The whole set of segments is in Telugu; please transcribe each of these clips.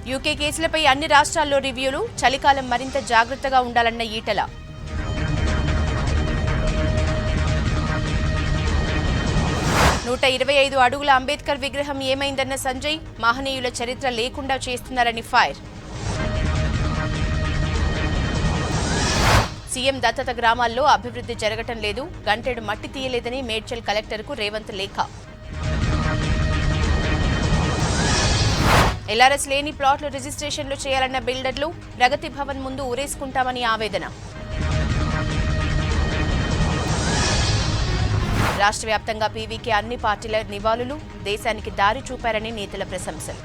యూకే కేసులపై అన్ని రాష్ట్రాల్లో రివ్యూలు, చలికాలం మరింత జాగ్రత్తగా ఉండాలన్న ఈటల. నూట 25 అడుగుల అంబేద్కర్ విగ్రహం ఏమైందన్న సంజయ్, మహనీయుల చరిత్ర లేకుండా చేస్తున్నారని ఫైర్. సీఎం దత్తత గ్రామాల్లో అభివృద్ధి జరగటం లేదు, గంటెడు మట్టి తీయలేదని మేడ్చల్ కలెక్టర్కు రేవంత్ లేఖ. ఎల్ఆర్ఎస్ లేని ప్లాట్లు రిజిస్ట్రేషన్లు చేయాలన్న బిల్డర్లు, ప్రగతి భవన్ ముందు ఊరేసుకుంటామని ఆవేదన. రాష్ట్ర వ్యాప్తంగా పీవీకే అన్ని పార్టీల నివాళులు, దేశానికి దారి చూపారని నేతల ప్రశంసలు.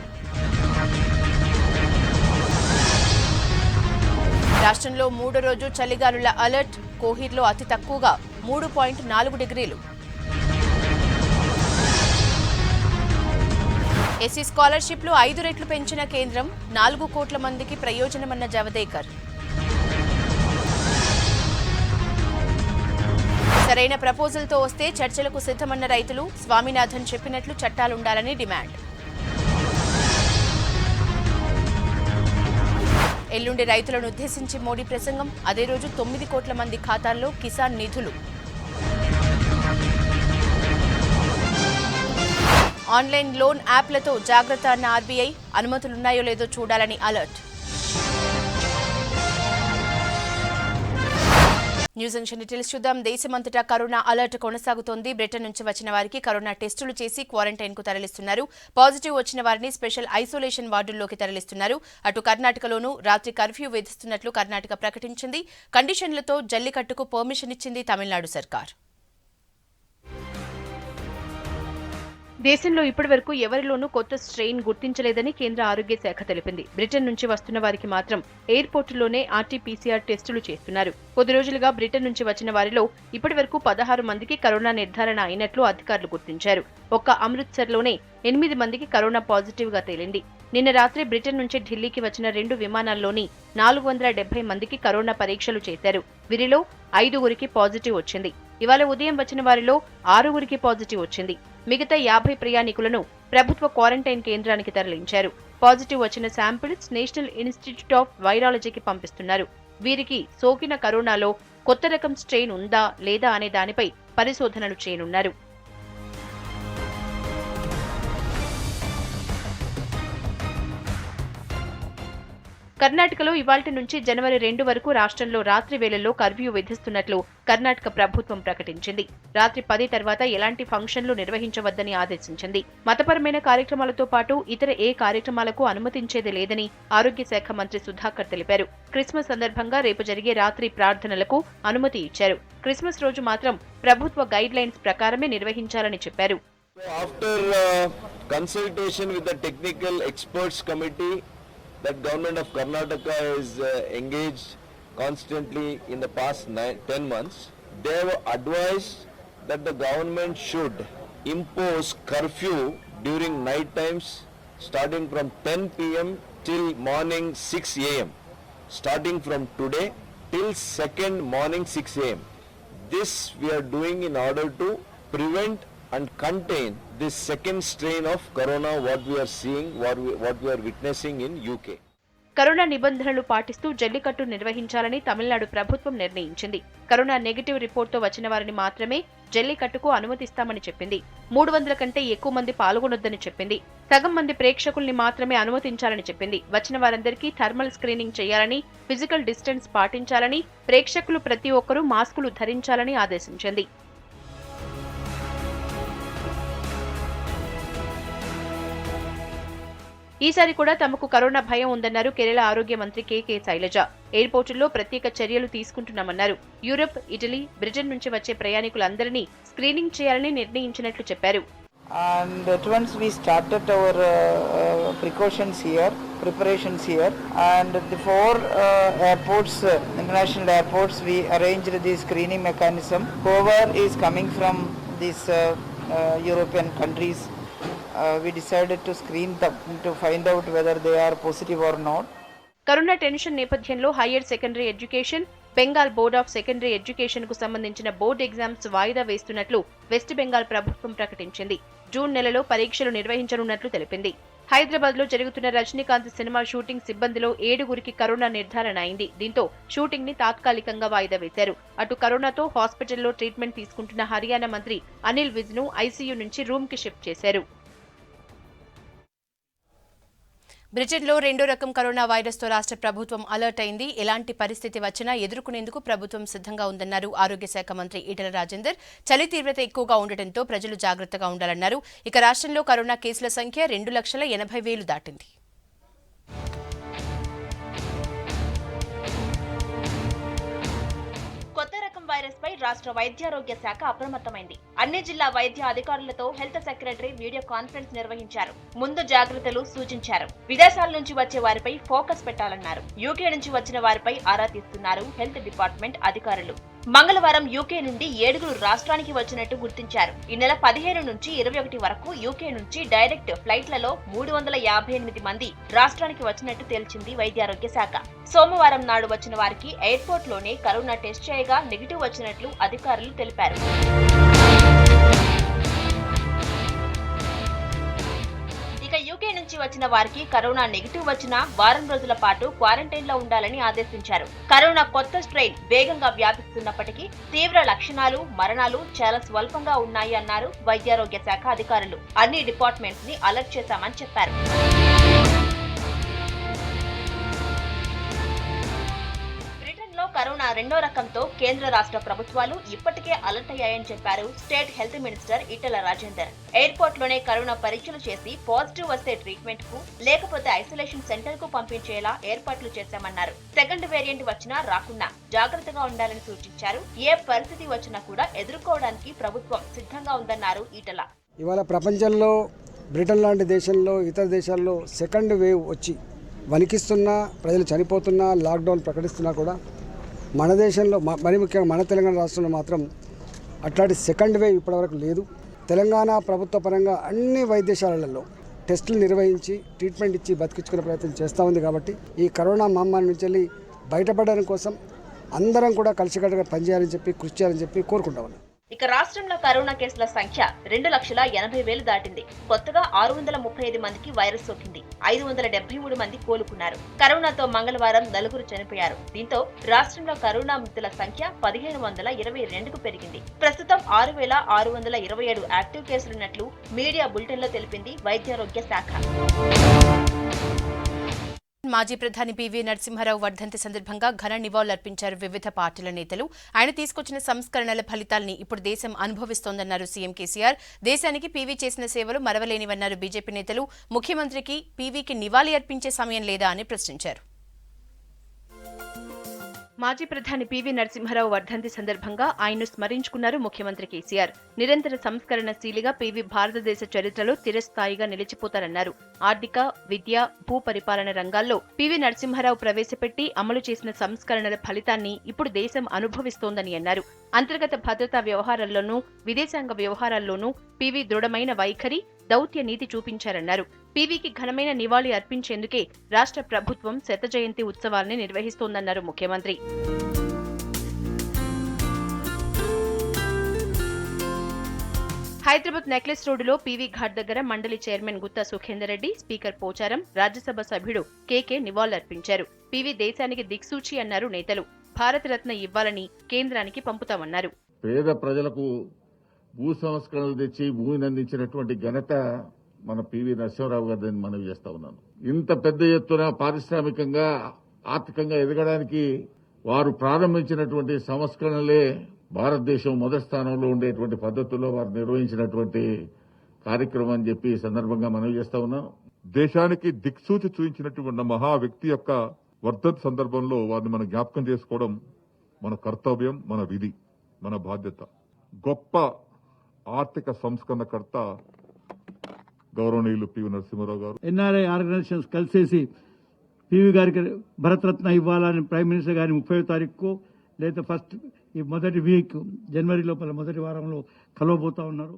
రాష్ట్రంలో 3వ రోజు చలిగాలుల అలర్ట్, కోహిర్లో అతి తక్కువగా 3.4 డిగ్రీలు. ఎస్సీ స్కాలర్షిప్లు 5 రెట్లు పెంచిన కేంద్రం, 4 కోట్ల మందికి ప్రయోజనమన్న జావదేకర్. సరైన ప్రపోజల్తో వస్తే చర్చలకు సిద్ధమన్న రైతులు, స్వామినాథన్ చెప్పినట్లు చట్టాలుండాలని డిమాండ్. ఎల్లుండి రైతులను ఉద్దేశించి మోడీ ప్రసంగం, అదే రోజు 9 కోట్ల మంది ఖాతాల్లో కిసాన్ నిధులు. ఆన్లైన్ లోన్ యాప్లతో జాగ్రత్త అన్న ఆర్బీఐ, అనుమతులున్నాయో లేదో చూడాలని అలర్ట్. న్యూస్ అండ్ డీటెయిల్స్ చూద్దాం. దేశమంతటా కరోనా అలర్ట్ కొనసాగుతోంది. బ్రిటన్ నుంచి వచ్చిన వారికి కరోనా టెస్టులు చేసి క్వారంటైన్ కు తరలిస్తున్నారు. పాజిటివ్ వచ్చిన వారిని స్పెషల్ ఐసోలేషన్ వార్డుల్లోకి తరలిస్తున్నారు. అటు కర్ణాటకలోనూ రాత్రి కర్ఫ్యూ విధిస్తున్నట్లు కర్ణాటక ప్రకటించింది. కండిషన్లతో జల్లికట్టుకు పర్మిషన్ ఇచ్చింది తమిళనాడు సర్కార్. దేశంలో ఇప్పటివరకు ఎవరిలోనూ కొత్త స్ట్రెయిన్ గుర్తించలేదని కేంద్ర ఆరోగ్య శాఖ తెలిపింది. బ్రిటన్ నుంచి వస్తున్న వారికి మాత్రం ఎయిర్పోర్టుల్లోనే ఆర్టీపీసీఆర్ టెస్టులు చేస్తున్నారు. కొద్ది రోజులుగా బ్రిటన్ నుంచి వచ్చిన వారిలో ఇప్పటివరకు 16 మందికి కరోనా నిర్ధారణ అయినట్లు అధికారులు గుర్తించారు. ఒక్క అమృత్సర్లోనే 8 మందికి కరోనా పాజిటివ్ గా తేలింది. నిన్న రాత్రి బ్రిటన్ నుంచి ఢిల్లీకి వచ్చిన 2 విమానాల్లోని 470 మందికి కరోనా పరీక్షలు చేశారు. వీరిలో 5గురికి పాజిటివ్ వచ్చింది. ఇవాళ ఉదయం వచ్చిన వారిలో 6గురికి పాజిటివ్ వచ్చింది. మిగతా 50 ప్రయాణికులను ప్రభుత్వ క్వారంటైన్ కేంద్రానికి తరలించారు. పాజిటివ్ వచ్చిన శాంపిల్స్ నేషనల్ ఇన్స్టిట్యూట్ ఆఫ్ వైరాలజీకి పంపిస్తున్నారు. వీరికి సోకిన కరోనాలో కొత్త రకం స్ట్రెయిన్ ఉందా లేదా అనే దానిపై పరిశోధనలు చేయనున్నారు. కర్ణాటకలో ఇవాల్టి నుంచి జనవరి 2 వరకు రాష్ట్రంలో రాత్రి వేళల్లో కర్ఫ్యూ విధిస్తున్నట్లు కర్ణాటక ప్రభుత్వం ప్రకటించింది. రాత్రి 10 తర్వాత ఎలాంటి ఫంక్షన్లు నిర్వహించవద్దని ఆదేశించింది. మతపరమైన కార్యక్రమాలతో పాటు ఇతర ఏ కార్యక్రమాలకు అనుమతించేది లేదని ఆరోగ్య శాఖ మంత్రి సుధాకర్ తెలిపారు. క్రిస్మస్ సందర్భంగా రేపు జరిగే రాత్రి ప్రార్థనలకు అనుమతి ఇచ్చారు. క్రిస్మస్ రోజు మాత్రం ప్రభుత్వ గైడ్ లైన్స్ ప్రకారమే నిర్వహించాలని చెప్పారు. That government of Karnataka is engaged constantly in the past 10 months. They have advised that the government should impose curfew during night times starting from 10 p.m. till morning 6 a.m. starting from today till 2nd morning 6 a.m. This we are doing in order to prevent and contain this second strain of corona what we are seeing, what we are witnessing in UK. Corona నిబంధనలు పాటిస్తూ జల్లికట్టు నిర్వహించాలని తమిళనాడు ప్రభుత్వం నిర్ణయించింది. కరోనా నెగటివ్ రిపోర్ట్తో వచ్చిన వారిని మాత్రమే జల్లికట్టుకు అనుమతిస్తామని చెప్పింది. 300 కంటే ఎక్కువ మంది పాల్గొనొద్దని చెప్పింది. సగం మంది ప్రేక్షకుల్ని మాత్రమే అనుమతించాలని చెప్పింది. వచ్చిన వారందరికీ థర్మల్ స్క్రీనింగ్ చేయాలని, ఫిజికల్ డిస్టెన్స్ పాటించాలని, ప్రేక్షకులు ప్రతి ఒక్కరూ మాస్కులు ధరించాలని ఆదేశించింది. ఈసారి కూడా తమకు కరోనా భయం ఉందన్నారు కేరళ ఆరోగ్య మంత్రి కేకే శైలజ. ఎయిర్పోర్టుల్లో ప్రత్యేక చర్యలు తీసుకుంటున్నామన్నారు. యూరప్, ఇటలీ, బ్రిటన్ నుంచి వచ్చే ప్రయాణికులందరినీ స్క్రీనింగ్ చేయాలని నిర్ణయించినట్లు చెప్పారు. And at once we started our precautions here, preparations here, and the 4 airports, international airports, we arranged the screening mechanism. Whoever is coming from these European countries, we decided to screen them to find out whether they are positive or not. Corona tension నేపథ్యంలో higher secondary education, Bengal board of secondary education కు సంబంధించిన బోర్డు ఎగ్జామ్స్ వాయిదా వేస్తున్నట్లు వెస్ట్ బెంగాల్ ప్రభుత్వం ప్రకటించింది. జూన్ నెలలో పరీక్షలు నిర్వహించనున్నట్లు తెలిపింది. హైదరాబాద్ లో జరుగుతున్న రజనీకాంత్ సినిమా షూటింగ్ సిబ్బందిలో 7గురికి కరోనా నిర్ధారణ అయింది. దీంతో షూటింగ్ ని తాత్కాలికంగా వాయిదా వేశారు. అటు కరోనాతో హాస్పిటల్లో ట్రీట్మెంట్ తీసుకుంటున్న హర్యానా మంత్రి అనిల్ విజ్ ను ఐసీయూ నుంచి రూమ్ కి షిఫ్ట్ చేశారు. బ్రిటన్లో 2వ రకం కరోనా వైరస్తో రాష్ట్ర ప్రభుత్వం అలర్ట్ అయింది. ఎలాంటి పరిస్థితి వచ్చినా ఎదుర్కొనేందుకు ప్రభుత్వం సిద్ధంగా ఉందన్నారు ఆరోగ్య శాఖ మంత్రి ఈటెల రాజేందర్. చలి తీవ్రత ఎక్కువగా ఉండటంతో ప్రజలు జాగ్రత్తగా ఉండాలన్నారు. ఇక రాష్ట్రంలో కరోనా కేసుల సంఖ్య 2,80,000 దాటింది. కొత్త రకం వైరస్ పై రాష్ట్ర వైద్యారోగ్య శాఖ అప్రమత్తమైంది. అన్ని జిల్లా వైద్య అధికారులతో హెల్త్ సెక్రటరీ వీడియో కాన్ఫరెన్స్ నిర్వహించారు. ముందు జాగ్రత్తలు సూచించారు. విదేశాల నుంచి వచ్చే వారిపై ఫోకస్ పెట్టాలన్నారు. యూకే నుంచి వచ్చిన వారిపై ఆరా తీస్తున్నారు హెల్త్ డిపార్ట్మెంట్ అధికారులు. మంగళవారం యూకే నుండి 7గురు రాష్ట్రానికి వచ్చినట్టు గుర్తించారు. ఈ నెల 15 నుంచి 21 వరకు యూకే నుంచి డైరెక్ట్ ఫ్లైట్లలో 358 మంది రాష్ట్రానికి వచ్చినట్టు తేల్చింది వైద్యారోగ్య శాఖ. సోమవారం నాడు వచ్చిన వారికి ఎయిర్పోర్ట్ లోనే కరోనా టెస్ట్ చేయగా నెగిటివ్ వచ్చినట్లు అధికారులు తెలిపారు. ఇక యూకే నుంచి వచ్చిన వారికి కరోనా నెగిటివ్ వచ్చినా వారం రోజుల పాటు క్వారంటైన్ లో ఉండాలని ఆదేశించారు. కరోనా కొత్త స్ట్రెయిన్ వేగంగా వ్యాపిస్తున్నప్పటికీ తీవ్ర లక్షణాలు, మరణాలు చాలా స్వల్పంగా ఉన్నాయి అన్నారు వైద్యారోగ్య శాఖ అధికారులు. అన్ని డిపార్ట్మెంట్స్ ని అలర్ట్ చేశామని చెప్పారు. కరోనా 2వ రకంతో కేంద్ర రాష్ట్ర ప్రభుత్వాలు ఇప్పటికే అలర్ట్ అయ్యాయని చెప్పారు state health minister Etela Rajender. Airport లోనే కరోనా పరీక్షలు చేసి పాజిటివ్ వస్తే ట్రీట్మెంట్ కు, లేకపోతే ఐసోలేషన్ సెంటర్ కు పంపించేలా ఏర్పాట్లు చేశామన్నారు. సెకండ్ వేరియంట్ వచ్చినా రాకున్నా జాగ్రత్తగా ఉండాలని సూచించారు. ఏ పరిస్థితి వచ్చినా కూడా ఎదుర్కోవడానికి ప్రభుత్వం సిద్ధంగా ఉందన్నారు ఈటెల. ఇవాళ ప్రపంచంలో బ్రిటన్ లాంటి దేశంలో, ఇతర దేశాల్లో సెకండ్ వేవ్ వచ్చి వణికిస్తున్నా, ప్రజలు చనిపోతున్నా, లాక్డౌన్ ప్రకటిస్తున్నా కూడా మన దేశంలో, మరి ముఖ్యంగా మన తెలంగాణ రాష్ట్రంలో మాత్రం అట్లాంటి సెకండ్ వేవ్ ఇప్పటివరకు లేదు. తెలంగాణ ప్రభుత్వ పరంగా అన్ని వైద్యశాలలలో టెస్టులు నిర్వహించి ట్రీట్మెంట్ ఇచ్చి బతికించుకునే ప్రయత్నం చేస్తూ ఉంది. కాబట్టి ఈ కరోనా మహమ్మారి నుంచి వెళ్ళి బయటపడడం కోసం అందరం కూడా కలిసికట్టుగా పనిచేయాలని చెప్పి, కృషి చేయాలని చెప్పి కోరుకుంటా ఉన్నాం. ఇక రాష్ట్రంలో కరోనా కేసుల సంఖ్య 2,80,000 దాటింది. కొత్తగా 635 మందికి వైరస్ సోకింది. 573 మంది కోలుకున్నారు. కరోనాతో మంగళవారం 4 చనిపోయారు. దీంతో రాష్ట్రంలో కరోనా మృతుల సంఖ్య 1,522కు పెరిగింది. ప్రస్తుతం 6,627 యాక్టివ్ కేసులున్నట్లు మీడియా బులెటిన్లో తెలిపింది వైద్యారోగ్య శాఖ. మాజీ ప్రధాని పివి నరసింహారావు వర్ధంతి సందర్భంగా ఘన నివాళులర్పించారు వివిధ పార్టీల నేతలు. ఆయన తీసుకొచ్చిన సంస్కరణల ఫలితాల్ని ఇప్పుడు దేశం అనుభవిస్తోందన్నారు సీఎం కేసీఆర్. దేశానికి పీవీ చేసిన సేవలు మరవలేనివన్నారు బీజేపీ నేతలు. ముఖ్యమంత్రికి పీవీకి నివాళి అర్పించే సమయం లేదా అని ప్రశ్నించారు. మాజీ ప్రధాని పివి నరసింహారావు వర్ధంతి సందర్భంగా ఆయన్ను స్మరించుకున్నారు ముఖ్యమంత్రి కేసీఆర్. నిరంతర సంస్కరణశీలిగా పివి భారతదేశ చరిత్రలో చిరస్థాయిగా నిలిచిపోతారన్నారు. ఆర్థిక, విద్య, భూ పరిపాలన రంగాల్లో పివి నరసింహారావు ప్రవేశపెట్టి అమలు చేసిన సంస్కరణల ఫలితాన్ని ఇప్పుడు దేశం అనుభవిస్తోందని అన్నారు. అంతర్గత భద్రతా వ్యవహారాల్లోనూ, విదేశాంగ వ్యవహారాల్లోనూ పివి దృఢమైన వైఖరి, దౌత్య నీతి చూపించారన్నారు. పీవీకి ఘనమైన నివాళి అర్పించేందుకే రాష్ట్ర ప్రభుత్వం శత జయంతి ఉత్సవాల్ని నిర్వహిస్తోందన్నారు ముఖ్యమంత్రి. హైదరాబాద్ నెక్లెస్ రోడ్డులో పీవీ ఘాట్ దగ్గర మండలి చైర్మన్ గుత్తా సుఖేందర్ రెడ్డి, స్పీకర్ పోచారం, రాజ్యసభ సభ్యుడు కేకే నివాళులర్పించారు. పీవీ దేశానికి దిక్సూచి అన్నారు నేతలు. భారతరత్న ఇవ్వాలని కేంద్రానికి పంపుతామన్నారు. పేద ప్రజలకు భూ సంస్కరణలు తెచ్చి భూమిని అందించినటువంటి ఘనత మన పివి నరసింహారావు గారిని మనవి చేస్తా ఉన్నాను. ఇంత పెద్ద ఎత్తున పారిశ్రామికంగా, ఆర్థికంగా ఎదగడానికి వారు ప్రారంభించినటువంటి సంస్కరణలే భారతదేశం మొదటి స్థానంలో ఉండేటువంటి పద్ధతుల్లో వారు నిర్వహించినటువంటి కార్యక్రమం అని చెప్పి ఈ సందర్భంగా మనవి చేస్తా ఉన్నాను. దేశానికి దిక్సూచి చూపించినటువంటి మహా వ్యక్తి యొక్క వర్ధంతి సందర్భంలో వారిని మనం జ్ఞాపకం చేసుకోవడం మన కర్తవ్యం, మన విధి, మన బాధ్యత. గొప్ప ఆర్థిక సంస్కరణకర్త గౌరవనీయులు పివి నరసింహారావు గారు. ఎన్ఆర్ఐ ఆర్గనైజేషన్స్ కలిసేసి పివి గారికి భరతరత్న ఇవ్వాలని ప్రైమ్ మినిస్టర్ గారిని 30వ తారీఖు లేదా ఫస్ట్ ఈ మొదటి వీక్ జనవరి లోపల మొదటి వారంలో కలవబోతా ఉన్నారు.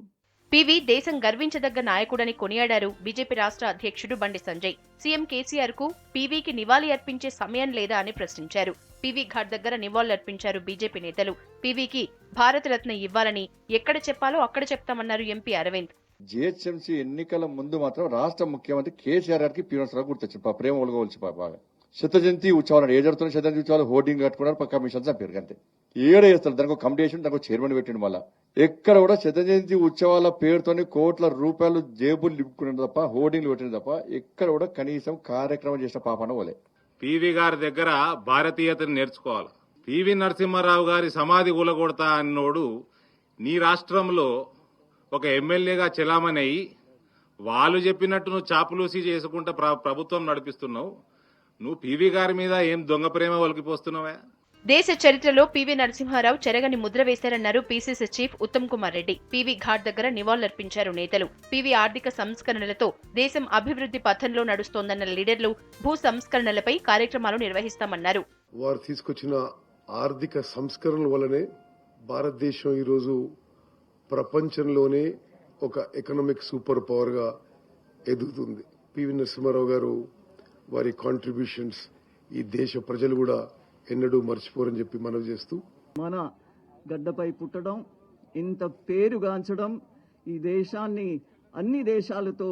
పివి దేశం గర్వించదగ్గ నాయకుడని కొనియాడారు బీజేపీ రాష్ట్ర అధ్యక్షుడు బండి సంజయ్. సీఎం కేసీఆర్ కు పీవీకి నివాళి అర్పించే సమయం లేదా అని ప్రశ్నించారు. పీవీ ఘాట్ దగ్గర నివాళులర్పించారు బీజేపీ నేతలు. పీవీకి భారతరత్న ఇవ్వాలని ఎక్కడ చెప్పాలో అక్కడ చెప్తామన్నారు ఎంపీ అరవింద్. జిహెచ్ఎంసీ ఎన్నికల ముందు మాత్రం రాష్ట్ర ముఖ్యమంత్రి కేసీఆర్ గారికి పీవన్సరావు గుర్తొచ్చింది. ప్రేమ ఒలగవలసి బాగా శతజయంతి ఉత్సవాలు ఏ జరుగుతున్న శతజయంతి ఉత్సవాలు హోర్డింగ్ కట్టుకున్నారు, కమిషన్ చంపారు అంతే. ఏడ చేస్తారు, దానికి ఒక కమిటీ వేసి దానికి చైర్మన్ పెట్టిండు. మళ్ళా ఎక్కడ కూడా శతజయంతి ఉత్సవాల పేరుతోని కోట్ల రూపాయలు జేబులు నింపుకునేది తప్ప, హోర్డింగ్లు పెట్టింది తప్ప ఎక్కడ కూడా కనీసం కార్యక్రమం చేసిన పాపన పోలే. పివి గారి దగ్గర భారతీయతను నేర్చుకోవాలి. పివి నరసింహారావు గారి సమాధి కూలగొడతా అన్నోడు నీ రాష్ట్రంలో ఒక ఎమ్మెల్యేగా చెలామణి అయ్యి వాళ్ళు చెప్పినట్టు నువ్వు చాపులూసి చేసుకుంటా ప్రభుత్వం నడిపిస్తున్నావు. నువ్వు పివి గారి మీద ఏం దొంగ ప్రేమ ఒలికిపోస్తున్నావా? దేశ చరిత్రలో పివి నరసింహారావు చెరగని ముద్ర వేశారన్నారు పీసీసీ చీఫ్ ఉత్తమ్ కుమార్ రెడ్డి. పివి ఘాట్ దగ్గర నివాళులర్పించారు నేతలు. పివి ఆర్థిక సంస్కరణలతో దేశం అభివృద్ధి పథంలో నడుస్తోందన్న లీడర్లు భూ సంస్కరణలపై కార్యక్రమాలు నిర్వహిస్తామన్నారు. వారు తీసుకొచ్చిన ఆర్థిక సంస్కరణల వల్లనే భారతదేశం ఈరోజు ప్రపంచంలోనే ఒక ఎకనామిక్ సూపర్ పవర్ గా ఎదుగుతుంది. పివి నరసింహారావు గారు వారి కాంట్రిబ్యూషన్స్ ఈ దేశ ప్రజలు కూడా ఎన్నడూ మర్చిపోరని చెప్పి మనవి చేస్తూ, మన గడ్డపై పుట్టడం, ఇంత పేరుగాంచడం, ఈ దేశాన్ని అన్ని దేశాలతో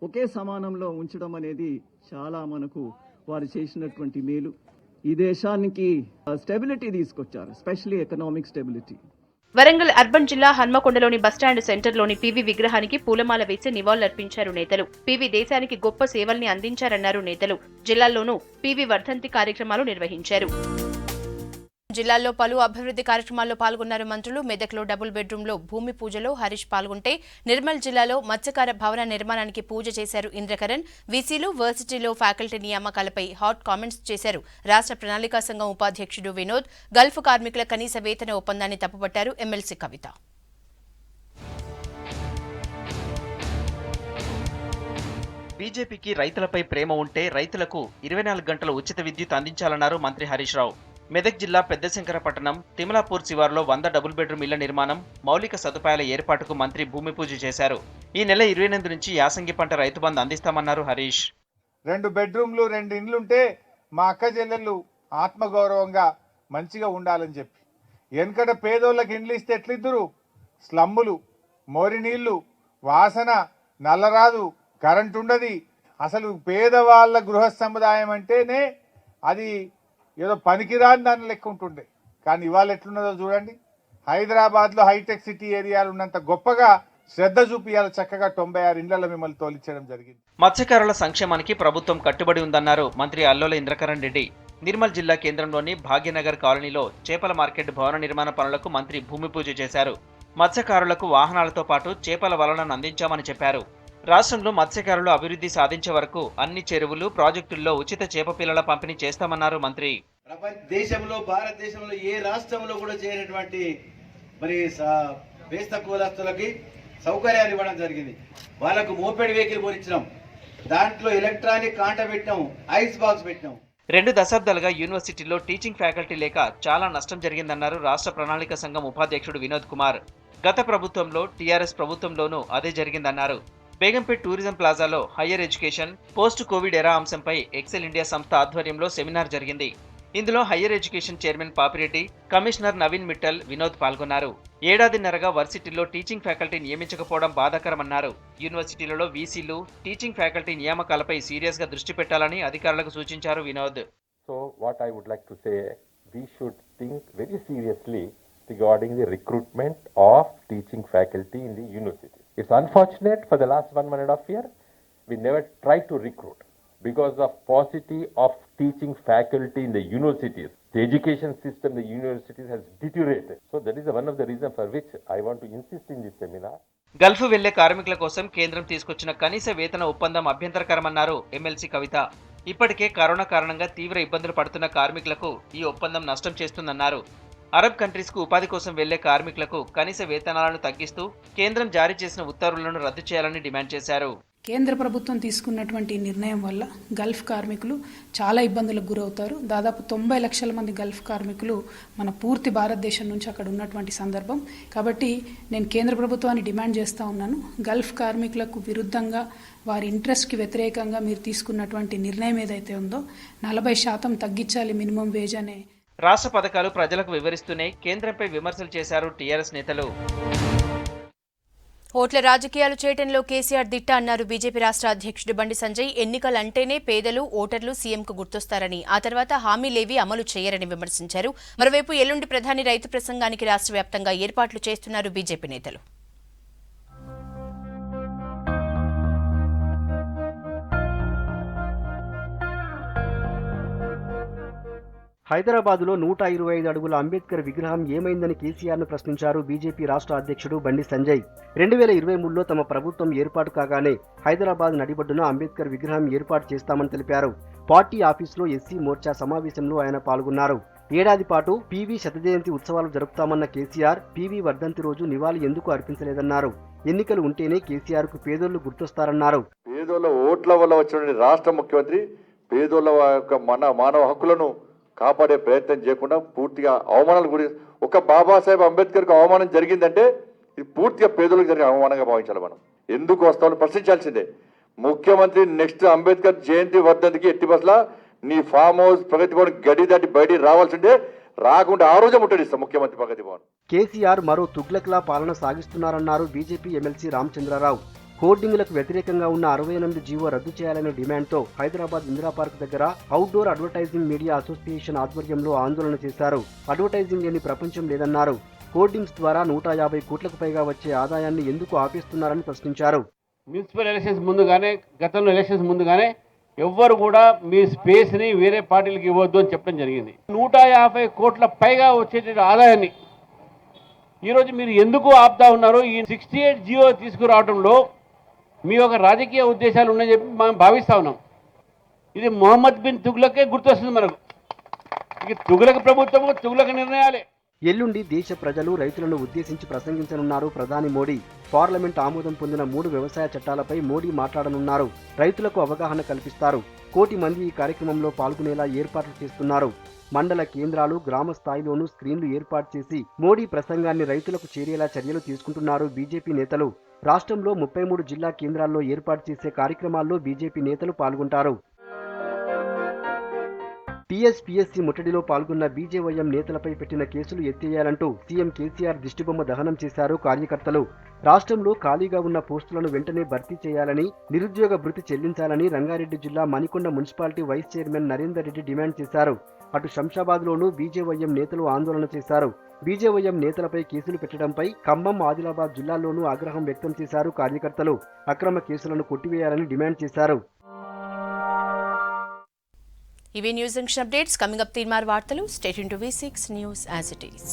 ఒకే సమానంలో ఉంచడం అనేది చాలా మనకు వారు చేసినటువంటి మేలు. ఈ దేశానికి స్టెబిలిటీ తీసుకొచ్చారు, specially economic stability. Warangal urban జిల్లా హన్మకొండలోని బస్టాండ్ సెంటర్లోని పివి విగ్రహానికి పూలమాల వేసి నివాళులర్పించారు నేతలు. పివి దేశానికి గొప్ప సేవల్ని అందించారన్నారు నేతలు. జిల్లాల్లోనూ పివి వర్ధంతి కార్యక్రమాలు నిర్వహించారు. జిల్లాల్లో పలు అభివృద్ధి కార్యక్రమాల్లో పాల్గొన్నారు మంత్రులు. మెదక్లో డబుల్ బెడ్రూమ్లో భూమి పూజలో హరీష్ పాల్గొంటే, నిర్మల్ జిల్లాలో మత్స్యకార భవన నిర్మాణానికి పూజ చేశారు ఇంద్రకరణ్. వీసీలు, వర్సిటీలో ఫ్యాకల్టీ నియామకాలపై హాట్ కామెంట్స్ చేశారు రాష్ట్ర ప్రణాళికా సంఘం ఉపాధ్యక్షుడు వినోద్. గల్ఫ్ కార్మికుల కనీస వేతన ఒప్పందాన్ని తప్పుపట్టారు ఎమ్మెల్సీ కవిత. బీజేపీకి రైతులపై ప్రేమ ఉంటే రైతులకు 24 గంటల ఉచిత విద్యుత్ అందించాలన్నారు మంత్రి హరీష్ రావు. మెదక్ జిల్లా పెద్దశంకరపట్టణం తిమలాపూర్ శివార్లో 100 డబుల్ బెడ్రూమ్ ఇళ్ల నిర్మాణం, మౌలిక సదుపాయాల ఏర్పాటుకు మంత్రి భూమి పూజ చేశారు. ఈ నెల 28 నుంచి యాసంగి పంట రైతు బంధు అందిస్తామన్నారు హరీష్. 2 బెడ్రూమ్లు 2 ఇండ్లుంటే మా అక్క చెల్లెళ్ళు ఆత్మగౌరవంగా మంచిగా ఉండాలని చెప్పి, వెనకట పేదోళ్ళకి ఇండ్లు ఇస్తే ఎట్లిద్దరు, స్లమ్ములు, మోరి నీళ్లు, వాసన, నల్లరాదు, కరెంటు ఉండదు. అసలు పేదవాళ్ళ గృహ సముదాయం అంటేనే అది ఏదో పనికిరాని దాని లెక్క ఉంటుండే. కానీ ఇవాళ ఎట్లున్నదో చూడండి. హైదరాబాద్లో హైటెక్ సిటీ ఏరియాలు ఉన్నంత గొప్పగా శ్రద్ధ చూపియాలి. చక్కగా 96 ఇండ్లలో మిమ్మల్ని తోలించడం జరిగింది. మత్స్యకారుల సంక్షేమానికి ప్రభుత్వం కట్టుబడి ఉందన్నారు మంత్రి అల్లోల ఇంద్రకరణ్ రెడ్డి. నిర్మల్ జిల్లా కేంద్రంలోని భాగ్యనగర్ కాలనీలో చేపల మార్కెట్ భవన నిర్మాణ పనులకు మంత్రి భూమి పూజ చేశారు. మత్స్యకారులకు వాహనాలతో పాటు చేపల వలలను అందించామని చెప్పారు. రాష్ట్రంలో మత్స్యకారులు అభివృద్ధి సాధించే వరకు అన్ని చెరువులు, ప్రాజెక్టుల్లో ఉచిత చేప పిల్లల పంపిణీ చేస్తామన్నారు మంత్రి. దేశంలో, భారతదేశంలో ఏ రాష్ట్రంలో కూడా చేయనటువంటి మరి బేస్త కులస్తులకి సౌకర్యాలు ఇవ్వడం జరిగింది. వాళ్ళకు మోపెడ్ వెహికల్ కొనిచ్చినాం, దాంట్లో ఎలక్ట్రానిక్ కాంట పెట్టినాం, ఐస్ బాక్స్ పెట్టినాం. 2 దశాబ్దాలుగా యూనివర్సిటీలో టీచింగ్ ఫ్యాకల్టీ లేక చాలా నష్టం జరిగిందన్నారు రాష్ట్ర ప్రణాళిక సంఘం ఉపాధ్యక్షుడు వినోద్ కుమార్. గత ప్రభుత్వంలో, టీఆర్ఎస్ ప్రభుత్వంలోనూ అదే జరిగిందన్నారు. బేగంపేట్ టూరిజం ప్లాజాలో higher education, post Covid era అంశంపై ఎక్సెల్ ఇండియా సంస్థ ఆధ్వర్యంలో సెమినార్ జరిగింది. ఇందులో higher education chairman Papi Reddy, commissioner Naveen Mittal, Vinod పాల్గొన్నారు. ఏడాదిన్నరగా వర్సిటీల్లో టీచింగ్ ఫ్యాకల్టీ నియమించకపోవడం బాధాకరమన్నారు. యూనివర్సిటీలలో వీసీలు, టీచింగ్ ఫ్యాకల్టీ నియామకాలపై సీరియస్ గా దృష్టి పెట్టాలని అధికారులకు సూచించారు Vinod. So what I would like to say, we should think very seriously regarding the recruitment of teaching faculty in the university. It's unfortunate for the last 1.5 years, we never tried to recruit because of paucity of teaching faculty in the universities. The education system in the universities has deteriorated. So that is one of the reasons for which I want to insist in this seminar. Gulf వెళ్లే కార్మికుల కోసం కేంద్రం తీసుకొచ్చిన కనీస వేతన ఒప్పందం అభ్యంతరకరమన్నారు ఎమ్మెల్సీ కవిత. ఇప్పటికే కరోనా కారణంగా తీవ్ర ఇబ్బందులు పడుతున్న కార్మికులకు ఈ ఒప్పందం నష్టం చేస్తుందన్నారు. అరబ్ కంట్రీస్ కు ఉపాధి కోసం వెళ్లే కార్మికులకు కనీస వేతనాలను తగ్గిస్తూ కేంద్రం జారీ చేసిన ఉత్తర్వులను రద్దు చేయాలని డిమాండ్ చేశారు. కేంద్ర ప్రభుత్వం తీసుకున్నటువంటి నిర్ణయం వల్ల గల్ఫ్ కార్మికులు చాలా ఇబ్బందులకు గురవుతారు. దాదాపు 90 లక్షల మంది గల్ఫ్ కార్మికులు మన పూర్తి భారతదేశం నుంచి అక్కడ ఉన్నటువంటి సందర్భం. కాబట్టి నేను కేంద్ర ప్రభుత్వాన్ని డిమాండ్ చేస్తూ ఉన్నాను, గల్ఫ్ కార్మికులకు విరుద్ధంగా, వారి ఇంట్రెస్ట్కి వ్యతిరేకంగా మీరు తీసుకున్నటువంటి నిర్ణయం ఏదైతే ఉందో 40% తగ్గించాలి మినిమం వేజ్ అనే. రాష్ట్ర పథకాలు ప్రజలకు వివరిస్తూనే కేంద్రంపై విమర్శలు చేశారు టీఆర్ఎస్ నేతలు. ఓట్ల రాజకీయాలు చేయడంలో కేసీఆర్ దిట్ట అన్నారు బీజేపీ రాష్ట్ర అధ్యక్షుడు బండి సంజయ్. ఎన్నికలంటేనే పేదలు, ఓటర్లు సీఎంకు గుర్తొస్తారని, ఆ తర్వాత హామీలేవీ అమలు చేయరని విమర్శించారు. మరోవైపు ఎల్లుండి ప్రధాని రైతు ప్రసంగానికి రాష్ట్ర వ్యాప్తంగా ఏర్పాట్లు చేస్తున్నారు బీజేపీ నేతలు. హైదరాబాద్లో 125 అడుగుల అంబేద్కర్ విగ్రహం ఏమైందని కేసీఆర్ను ప్రశ్నించారు బీజేపీ రాష్ట్ర అధ్యక్షుడు బండి సంజయ్. 2023లో తమ ప్రభుత్వం ఏర్పాటు కాగానే హైదరాబాద్ నడిబొడ్డున అంబేద్కర్ విగ్రహం ఏర్పాటు చేస్తామని తెలిపారు. పార్టీ ఆఫీసులో ఎస్సీ మోర్చా సమావేశంలో ఆయన పాల్గొన్నారు. ఏడాది పాటు పీవీ శత జయంతి ఉత్సవాలు జరుపుతామన్న కేసీఆర్ పీవీ వర్ధంతి రోజు నివాళి ఎందుకు అర్పించలేదన్నారు. ఎన్నికలు ఉంటేనే కేసీఆర్కు పేదోళ్లు గుర్తొస్తారన్నారు. పేదోళ్ళ ఓట్ల వల్ల వచ్చిన రాష్ట్ర ముఖ్యమంత్రి పేదోళ్ళ యొక్క మానవ హక్కులను కాపాడే ప్రయత్నం చేయకుండా పూర్తిగా అవమానాలు గురి ఒక బాబాసాహెబ్ అంబేద్కర్కు అవమానం జరిగిందంటే ఇది పూర్తిగా పేదలకు జరిగిన అవమానంగా భావించాలి. మనం ఎందుకు వస్తామని ప్రశ్నించాల్సిందే. ముఖ్యమంత్రి నెక్స్ట్ అంబేద్కర్ జయంతి వర్ధంతికి ఎట్టి బస్లా నీ ఫామ్ హౌస్ ప్రగతి భవన్ గడి దాటి బయటికి రావాల్సిందే, రాకుండా ఆ రోజే ముట్టడిస్తాం ముఖ్యమంత్రి ప్రగతి భవన్. కేసీఆర్ మరో తుగ్లక్లా పాలన సాగిస్తున్నారన్నారు బీజేపీ ఎమ్మెల్సీ రామచంద్రరావు. హోర్డింగ్లకు వ్యతిరేకంగా ఉన్న 68 జీవో రద్దు చేయాలనే డిమాండ్తో హైదరాబాద్ ఇందిరా పార్క్ దగ్గర అవుట్డోర్ అడ్వర్టైజింగ్ మీడియా అసోసియేషన్ ఆధ్వర్యంలో ఆందోళన చేశారు. అడ్వర్టైజింగ్ లేని ప్రపంచం లేదన్నారు. హోర్డింగ్స్ ద్వారా 150 కోట్లకు పైగా వచ్చే ఆదాయాన్ని ఎందుకు ఆపేస్తున్నారని ప్రశ్నించారు. మున్సిపల్ ఎలక్షన్స్ ముందుగానే, గతంలో ఎలక్షన్స్ ముందుగానే ఎవ్వరు కూడా మీ స్పేస్ని వేరే పార్టీలకు ఇవ్వద్దు అని చెప్పడం జరిగింది. 150 కోట్ల పైగా వచ్చే ఆదాయాన్ని ఈరోజు మీరు ఎందుకు ఆపుతా ఉన్నారు? ఈ 68 జియో తీసుకురావడంలో మీ యొక్క రాజకీయ ఉద్దేశాలు ఉన్నాయని చెప్పి మనం భావిస్తా ఉన్నాం. ఇది మొహమ్మద్ బిన్ తుగ్లకే గుర్తొస్తుంది మనకు. ఇక తుగ్లక్ ప్రభుత్వము, తుగ్లక్ నిర్ణయాలే. ఎల్లుండి దేశ ప్రజలు రైతులను ఉద్దేశించి ప్రసంగించనున్నారు ప్రధాని మోడీ. పార్లమెంట్ ఆమోదం పొందిన 3 వ్యవసాయ చట్టాలపై మోడీ మాట్లాడనున్నారు. రైతులకు అవగాహన కల్పిస్తారు. 1 కోటి మంది ఈ కార్యక్రమంలో పాల్గొనేలా ఏర్పాట్లు చేస్తున్నారు. మండల కేంద్రాలు, గ్రామ స్థాయిలోనూ స్క్రీన్లు ఏర్పాటు చేసి మోడీ ప్రసంగాన్ని రైతులకు చేరేలా చర్యలు తీసుకుంటున్నారు బీజేపీ నేతలు. రాష్ట్రంలో 33 జిల్లా కేంద్రాల్లో ఏర్పాటు చేసే కార్యక్రమాల్లో బీజేపీ నేతలు పాల్గొంటారు. టీఎస్పీఎస్సీ ముట్టడిలో పాల్గొన్న బీజేవైఎం నేతలపై పెట్టిన కేసులు ఎత్తేయాలంటూ సీఎం కేసీఆర్ దిష్టిబొమ్మ దహనం చేశారు కార్యకర్తలు. రాష్ట్రంలో ఖాళీగా ఉన్న పోస్టులను వెంటనే భర్తీ చేయాలని, నిరుద్యోగ భృతి చెల్లించాలని రంగారెడ్డి జిల్లా Manikonda municipality vice chairman Narender Reddy demand చేశారు. అటు శంషాబాద్లోనూ బీజేవైఎం నేతలు ఆందోళన చేశారు. బీజేవైఎం నేతలపై కేసులు పెట్టడంపై ఖమ్మం, ఆదిలాబాద్ జిల్లాల్లోనూ ఆగ్రహం వ్యక్తం చేశారు కార్యకర్తలు. అక్రమ కేసులను కొట్టివేయాలని డిమాండ్ చేశారు. ఇవి news junction updates. Coming up Teenmaar వార్తలు. Stay tune to V6 news as it is.